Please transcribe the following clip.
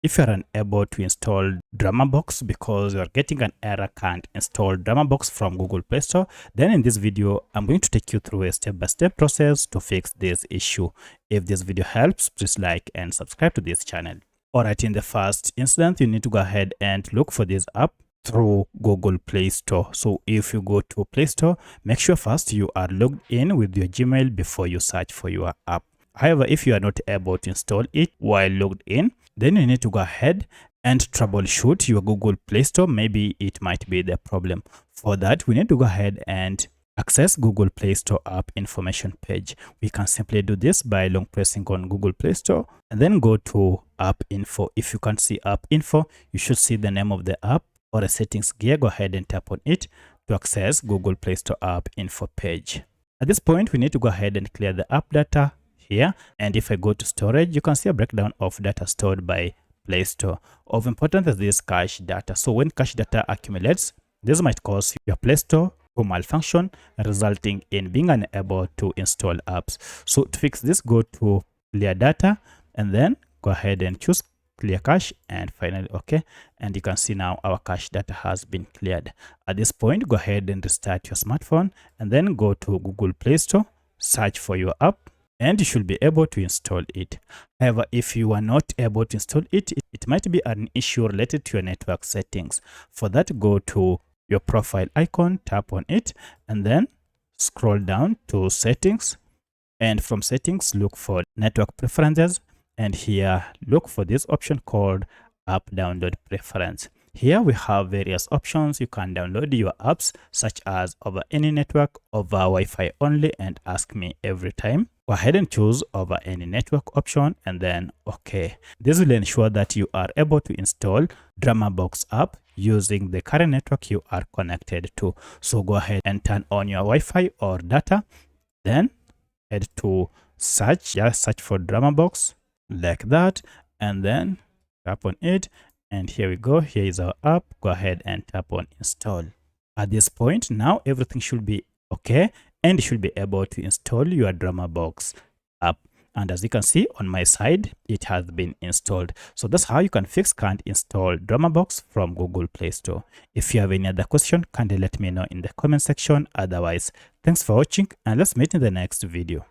if you're unable to install DramaBox because you're getting an error can't install DramaBox from Google Play Store, then in this video I'm going to take you through a step-by-step process to fix this issue. If this video helps, please like and subscribe to this channel. Alright, in the first instance, you need to go ahead and look for this app through Google Play Store. So if you go to Play Store, make sure first you are logged in with your Gmail before you search for your app. However, if you are not able to install it while logged in, then you need to go ahead and troubleshoot your Google Play Store. Maybe it might be the problem. For that, we need to go ahead and access Google Play Store app information page. We can simply do this by long pressing on Google Play Store and then go to app info. If you can't see app info, you should see the name of the app or a settings gear. Go ahead and tap on it to access Google Play Store app info page. At this point, we need to go ahead and clear the app data here. And if I go to storage, you can see a breakdown of data stored by Play Store. Of importance is this cache data. So when cache data accumulates, this might cause your Play Store to malfunction, resulting in being unable to install apps. So to fix this, go to clear data and then go ahead and choose clear cache and finally OK. And you can see now our cache data has been cleared. At this point, go ahead and restart your smartphone and then go to Google Play Store, search for your app, and you should be able to install it. However, if you are not able to install it, it might be an issue related to your network settings. For that, go to your profile icon, tap on it, and then scroll down to settings. And from settings, look for network preferences. And here, look for this option called app download preference. Here we have various options. You can download your apps such as over any network, over Wi-Fi only, and ask me every time. Go ahead and choose over any network option and then OK. This will ensure that you are able to install DramaBox app using the current network you are connected to. So go ahead and turn on your Wi-Fi or data, then head to search, search for DramaBox like that, and then tap on it. And here we go. Here is our app. Go ahead and tap on install. At this point, now everything should be okay and you should be able to install your DramaBox app. And as you can see on my side, it has been installed. So that's how you can fix can't install DramaBox from Google Play Store. If you have any other question, kindly let me know in the comment section. Otherwise, thanks for watching and let's meet in the next video.